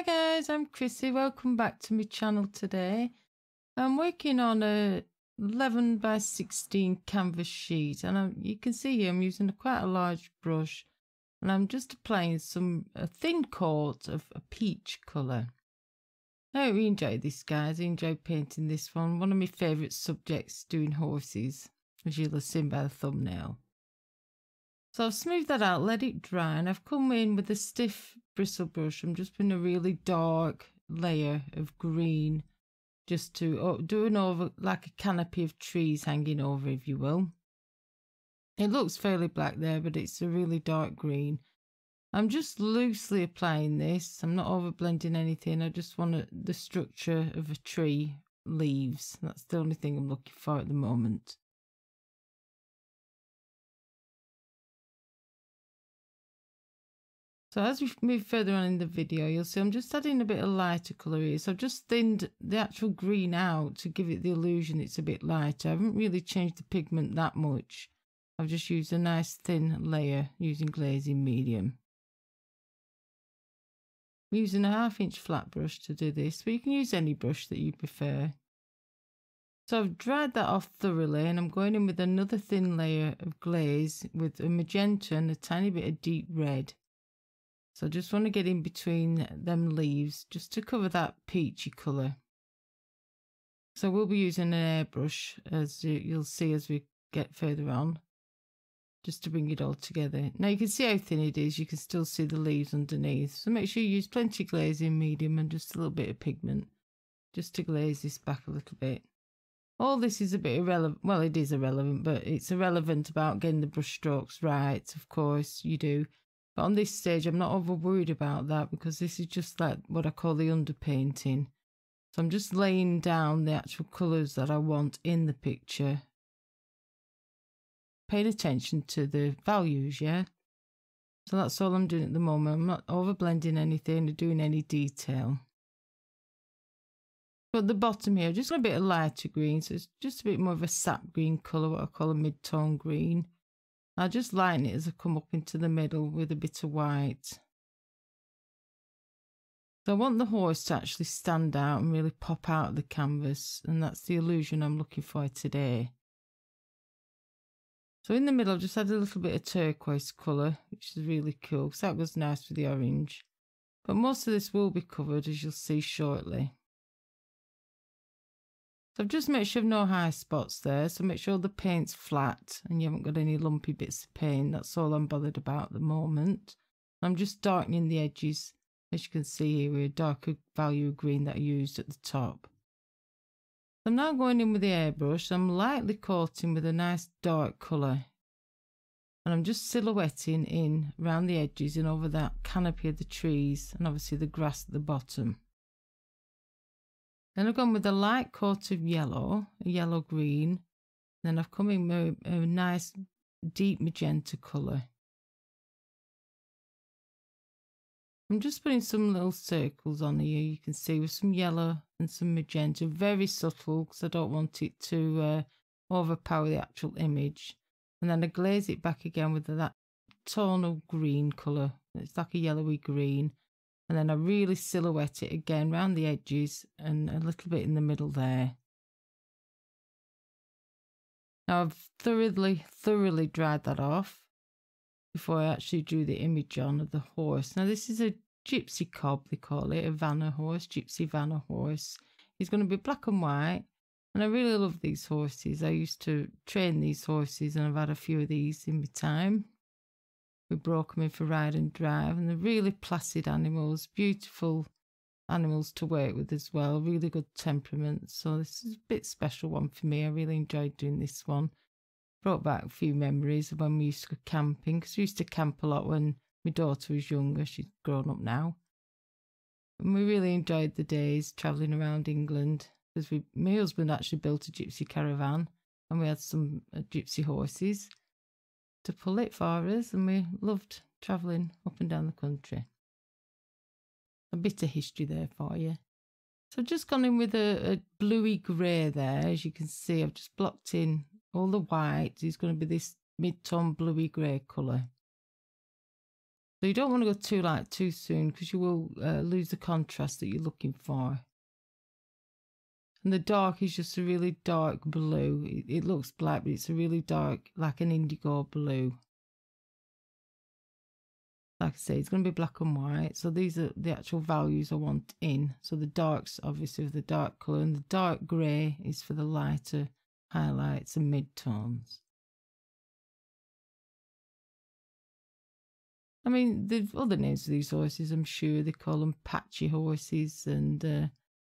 Hi guys, I'm Chrissy. Welcome back to my channel today. I'm working on a 11 by 16 canvas sheet, and you can see here I'm using quite a large brush, and I'm just applying a thin coat of a peach colour. I hope you enjoyed this, guys. I enjoyed painting this one. One of my favourite subjects, doing horses, as you'll have seen by the thumbnail. So I've smoothed that out, let it dry, and I've come in with a stiff bristle brush. I'm just putting a really dark layer of green just to do an over, like a canopy of trees hanging over, if you will. It looks fairly black there, but it's a really dark green. I'm just loosely applying this. I'm not over blending anything. I just want the structure of a tree leaves. That's the only thing I'm looking for at the moment. So as we move further on in the video, you'll see I'm just adding a bit of lighter colour here. So I've just thinned the actual green out to give it the illusion it's a bit lighter. I haven't really changed the pigment that much. I've just used a nice thin layer using glazing medium. I'm using a 1/2 inch flat brush to do this, but you can use any brush that you prefer. So I've dried that off thoroughly, and I'm going in with another thin layer of glaze with a magenta and a tiny bit of deep red. So I just want to get in between them leaves just to cover that peachy colour. So we'll be using an airbrush, as you'll see as we get further on, just to bring it all together. Now you can see how thin it is. You can still see the leaves underneath. So make sure you use plenty of glazing medium and just a little bit of pigment just to glaze this back a little bit. All this is a bit irrelevant. Well, it is irrelevant, but it's irrelevant about getting the brush strokes right. Of course you do. But on this stage, I'm not over worried about that because this is just like what I call the underpainting. So I'm just laying down the actual colours that I want in the picture. Paying attention to the values, yeah? So that's all I'm doing at the moment. I'm not over blending anything or doing any detail. But at the bottom here, just a bit of lighter green. So it's just a bit more of a sap green colour, what I call a mid-tone green. I'll just lighten it as I come up into the middle with a bit of white. So I want the horse to actually stand out and really pop out of the canvas, and that's the illusion I'm looking for today. So in the middle, I've just added a little bit of turquoise colour, which is really cool because that goes nice with the orange. But most of this will be covered, as you'll see shortly. So I've just made sure I've no high spots there, so make sure the paint's flat and you haven't got any lumpy bits of paint. That's all I'm bothered about at the moment. I'm just darkening the edges, as you can see here, with a darker value of green that I used at the top. I'm now going in with the airbrush. I'm lightly coating with a nice dark colour, and I'm just silhouetting in around the edges and over that canopy of the trees and obviously the grass at the bottom. Then I've gone with a light coat of yellow, a yellow green. Then I've come in with a nice deep magenta colour. I'm just putting some little circles on here, you can see, with some yellow and some magenta, very subtle because I don't want it to overpower the actual image. And then I glaze it back again with that tonal green colour. It's like a yellowy green. And then I really silhouette it again around the edges and a little bit in the middle there. Now I've thoroughly dried that off before I actually drew the image on of the horse. Now this is a gypsy cob, they call it, a vanner horse, gypsy vanner horse. He's going to be black and white, and I really love these horses. I used to train these horses, and I've had a few of these in my time. We broke them in for ride and drive, and they're really placid animals, beautiful animals to work with as well, really good temperament. So this is a bit special one for me. I really enjoyed doing this one. Brought back a few memories of when we used to go camping, because we used to camp a lot when my daughter was younger. She's grown up now. And we really enjoyed the days travelling around England, because my husband actually built a gypsy caravan, and we had some gypsy horses to pull it for us, and we loved travelling up and down the country. A bit of history there for you. So I've just gone in with a bluey grey there. As you can see, I've just blocked in all the white. It's going to be this mid-tone bluey grey colour. So you don't want to go too light too soon because you will lose the contrast that you're looking for. And the dark is just a really dark blue. It looks black, but it's a really dark, like an indigo blue. Like I say, it's going to be black and white. So these are the actual values I want in. So the darks, obviously, with the dark colour, and the dark grey is for the lighter highlights and mid-tones. I mean, the other names for these horses, I'm sure they call them patchy horses and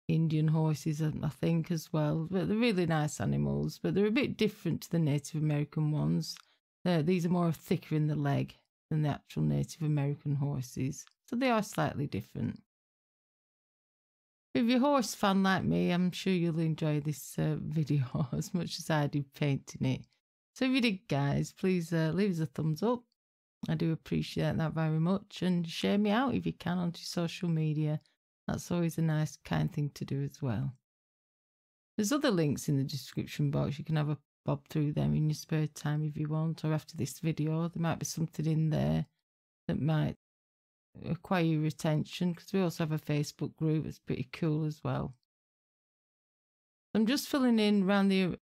Indian horses, I think, as well. But they're really nice animals, but they're a bit different to the Native American ones. These are more thicker in the leg than the actual Native American horses, so they are slightly different. If you're a horse fan like me, I'm sure you'll enjoy this video as much as I did painting it. So if you did, guys, please leave us a thumbs up. I do appreciate that very much, and share me out if you can onto social media. That's always a nice, kind thing to do as well. There's other links in the description box. You can have a bob through them in your spare time if you want, or after this video. There might be something in there that might acquire your attention, because we also have a Facebook group. It's pretty cool as well. I'm just filling in around the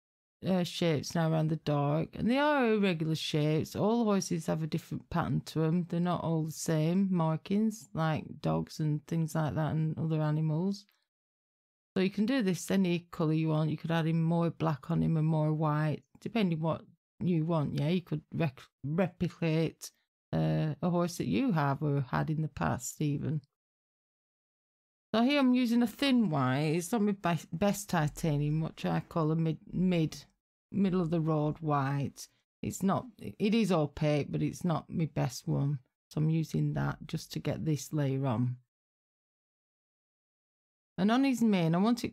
shapes now around the dark, and they are irregular shapes. All horses have a different pattern to them. They're not all the same markings like dogs and things like that and other animals. So you can do this any colour you want. You could add in more black on him and more white, depending what you want. Yeah, you could replicate a horse that you have or had in the past even. So here I'm using a thin white. It's not my best titanium, which I call a middle of the road white. It's not, it is opaque, but it's not my best one. So I'm using that just to get this layer on. And on his mane, I want it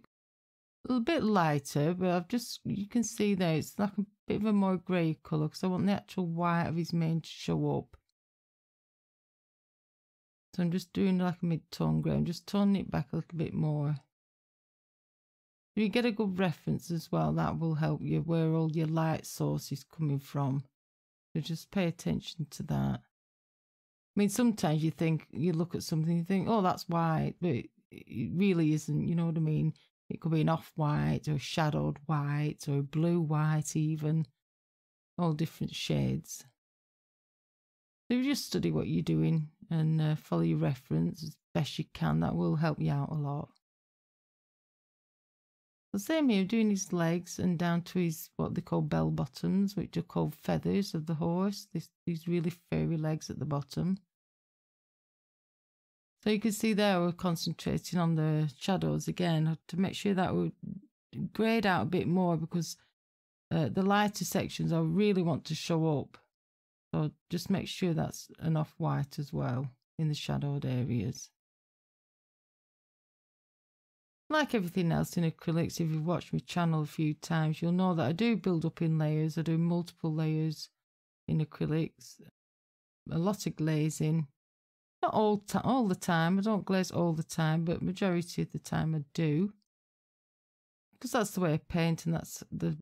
a little bit lighter, but I've just, you can see there, it's like a bit of a more grey colour because I want the actual white of his mane to show up. So I'm just doing like a mid-tone grey. I'm just toning it back a little bit more. If you get a good reference as well, that will help you where all your light source is coming from. So just pay attention to that. I mean, sometimes you think, you look at something, you think, oh, that's white, but it really isn't, you know what I mean? It could be an off-white or a shadowed white or a blue white even. All different shades. So you just study what you're doing and follow your reference as best you can. That will help you out a lot. The same here, doing his legs and down to his what they call bell bottoms, which are called feathers of the horse. These really furry legs at the bottom. So you can see there we're concentrating on the shadows again to make sure that we grade out a bit more, because the lighter sections I really want to show up. So just make sure that's an off-white as well in the shadowed areas. Like everything else in acrylics, if you've watched my channel a few times, you'll know that I do build up in layers. I do multiple layers in acrylics. A lot of glazing. Not all the time. I don't glaze all the time, but majority of the time I do. Because that's the way I paint and that's the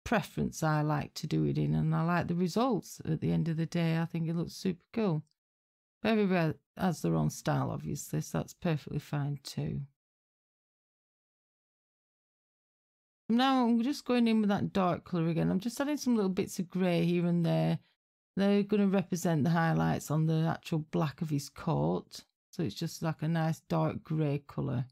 preference I like to do it in, and I like the results at the end of the day. I think it looks super cool. But everybody has their own style, obviously, so that's perfectly fine too. Now I'm just going in with that dark colour again. I'm just adding some little bits of grey here and there. They're going to represent the highlights on the actual black of his coat. So it's just like a nice dark grey colour.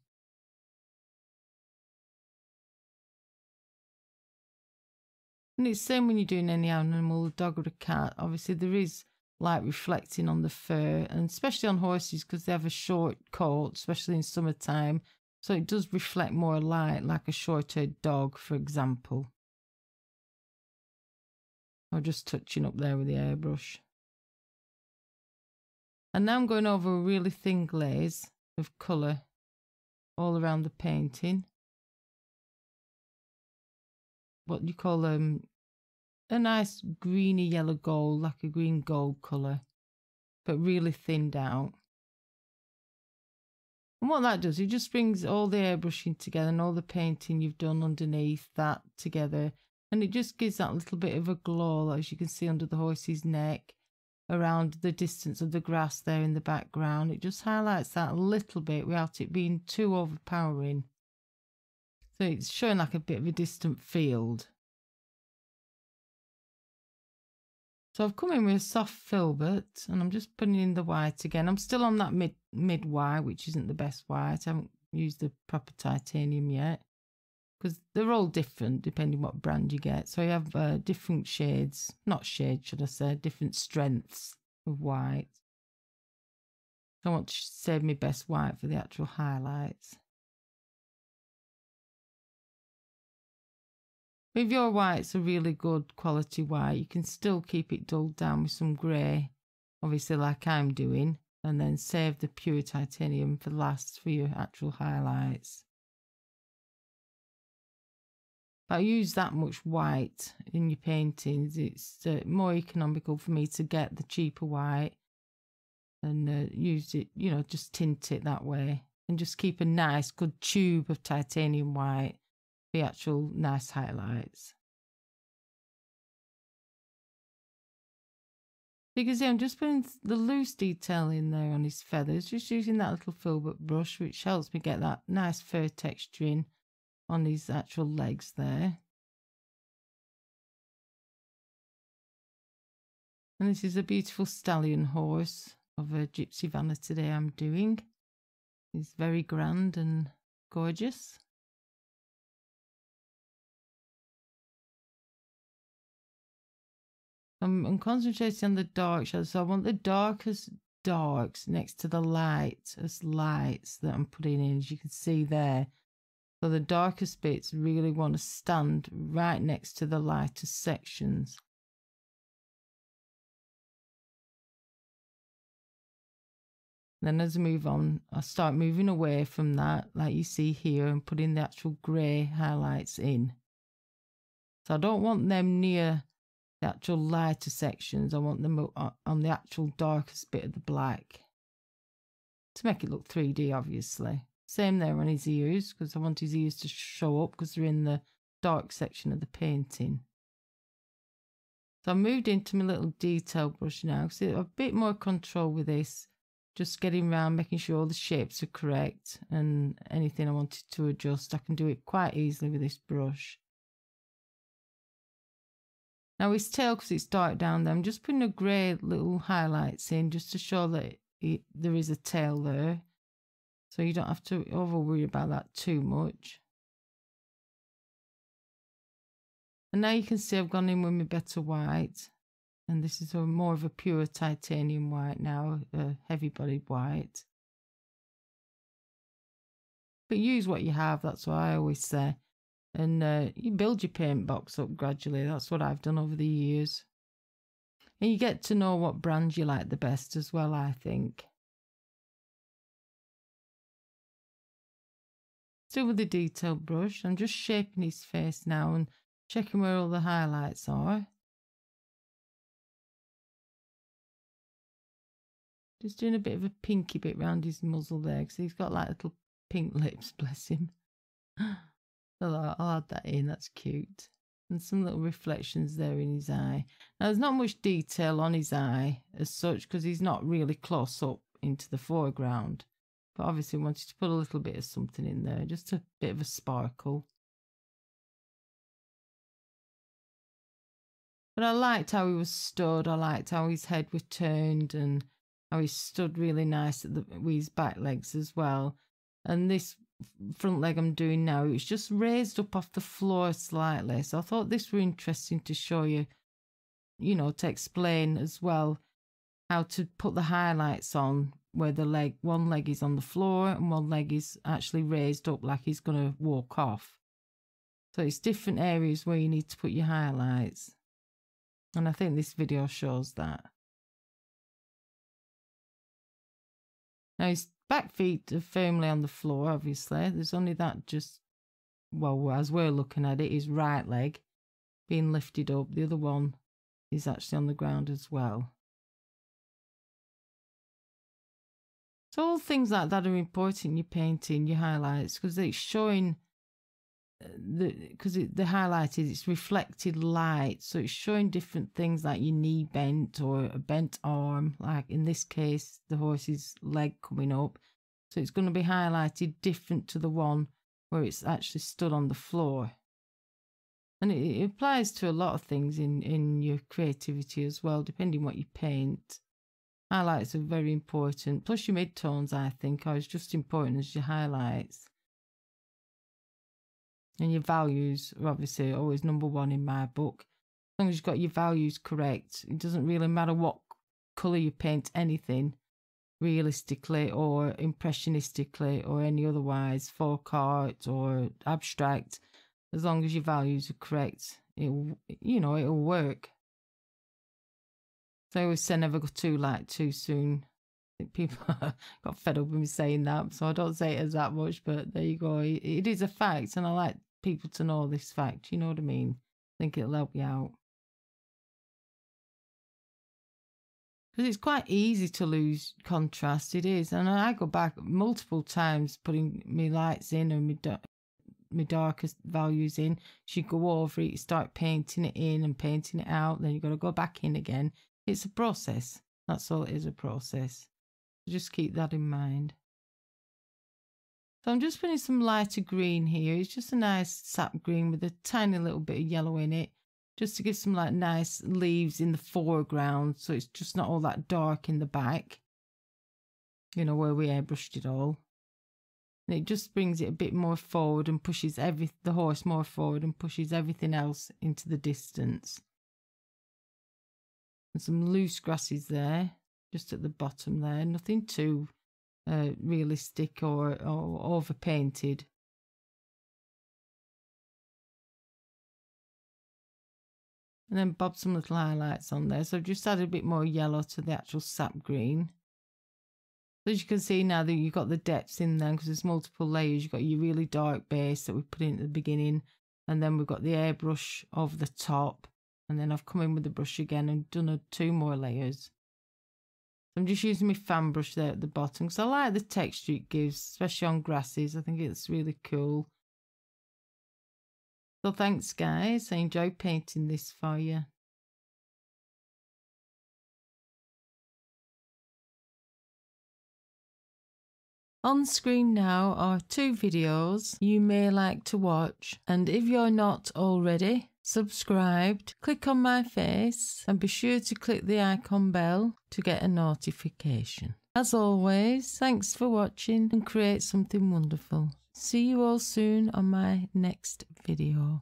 And it's the same when you're doing any animal, a dog or a cat. Obviously there is light reflecting on the fur, and especially on horses because they have a short coat, especially in summertime. So it does reflect more light, like a short-haired dog, for example. I'm just touching up there with the airbrush. And now I'm going over a really thin glaze of colour all around the painting. What you call a nice greeny yellow gold, like a green gold colour, but really thinned out. And what that does, it just brings all the airbrushing together and all the painting you've done underneath that together. And it just gives that little bit of a glow, as you can see under the horse's neck. around the distance of the grass there in the background. It just highlights that a little bit without it being too overpowering. So it's showing like a bit of a distant field. So I've come in with a soft filbert and I'm just putting in the white again. I'm still on that mid white, which isn't the best white. I haven't used the proper titanium yet because they're all different depending what brand you get. So you have different shades, not shades should I say, different strengths of white. I want to save my best white for the actual highlights. If your white's a really good quality white, you can still keep it dulled down with some grey, obviously like I'm doing, and then save the pure titanium for last for your actual highlights. But I use that much white in your paintings. It's more economical for me to get the cheaper white and use it, you know, just tint it that way and just keep a nice good tube of titanium white. The actual nice highlights. You can see I'm just putting the loose detail in there on his feathers, just using that little filbert brush, which helps me get that nice fur texture in on his actual legs there. And this is a beautiful stallion horse of a Gypsy Vanna today I'm doing. He's very grand and gorgeous. I'm concentrating on the dark shadows, so I want the darkest darks next to the lightest lights that I'm putting in, as you can see there. So the darkest bits really want to stand right next to the lightest sections. Then as I move on, I start moving away from that, like you see here, and putting the actual grey highlights in. So I don't want them near the actual lighter sections. I want them on the actual darkest bit of the black to make it look 3D, obviously. Same there on his ears, because I want his ears to show up because they're in the dark section of the painting. So I moved into my little detail brush now, because I have a bit more control with this. Just getting around, making sure all the shapes are correct, and anything I wanted to adjust, I can do it quite easily with this brush. Now his tail, because it's dark down there, I'm just putting a grey little highlights in just to show that there is a tail there. So you don't have to over worry about that too much. And now you can see I've gone in with my better white. And this is more of a pure titanium white now, a heavy bodied white. But use what you have, that's what I always say. And you build your paint box up gradually. That's what I've done over the years. And you get to know what brand you like the best as well, I think. Still with the detail brush, I'm just shaping his face now and checking where all the highlights are. Just doing a bit of a pinky bit round his muzzle there, because he's got like little pink lips, bless him. I'll add that in, that's cute. And some little reflections there in his eye. Now there's not much detail on his eye as such, because he's not really close up into the foreground. But obviously I wanted to put a little bit of something in there, just a bit of a sparkle. But I liked how he was stood, I liked how his head was turned and how he stood really nice with his back legs as well. And this front leg I'm doing now, it was just raised up off the floor slightly. So I thought this were interesting to show you, you know, to explain as well how to put the highlights on where the one leg is on the floor and one leg is actually raised up like he's going to walk off. So it's different areas where you need to put your highlights. And I think this video shows that. Now his back feet are firmly on the floor, obviously. There's only that just, well, as we're looking at it, his right leg being lifted up. The other one is actually on the ground as well. So all things like that are important in your painting, your highlights, because it's showing because the highlighted, it's reflected light, so it's showing different things like your knee bent or a bent arm, like in this case the horse's leg coming up, so it's going to be highlighted different to the one where it's actually stood on the floor. And it applies to a lot of things in your creativity as well, depending what you paint. Highlights are very important, plus your midtones I think are just important as your highlights. And your values are obviously always number one in my book. As long as you've got your values correct, it doesn't really matter what colour you paint anything, realistically or impressionistically or any otherwise, folk art or abstract. As long as your values are correct, it'll work. So I always say never go too light too soon. I think people got fed up with me saying that, so I don't say it as that much, but there you go. It is a fact, and I like people to know this fact, you know what I mean? I think it'll help you out. Because it's quite easy to lose contrast, it is. And I go back multiple times putting my lights in and my darkest values in. You go over it, you start painting it in and painting it out, then you've got to go back in again. It's a process. That's all it is, a process. So just keep that in mind. So I'm just putting some lighter green here. It's just a nice sap green with a tiny little bit of yellow in it, just to give some like nice leaves in the foreground, so it's just not all that dark in the back, you know, where we airbrushed it all. And it just brings it a bit more forward and pushes the horse more forward and pushes everything else into the distance. And some loose grasses there, just at the bottom there, nothing too realistic or over painted. And then bob some little highlights on there. So I've just added a bit more yellow to the actual sap green. So as you can see now that you've got the depths in there, because there's multiple layers. You've got your really dark base that we put in at the beginning, and then we've got the airbrush over the top, and then I've come in with the brush again and done 2 more layers. I'm just using my fan brush there at the bottom because I like the texture it gives, especially on grasses. I think it's really cool. So thanks guys, I enjoyed painting this for you. On screen now are 2 videos you may like to watch, and if you're not already subscribed, click on my face and be sure to click the icon bell to get a notification. As always, thanks for watching and create something wonderful. See you all soon on my next video.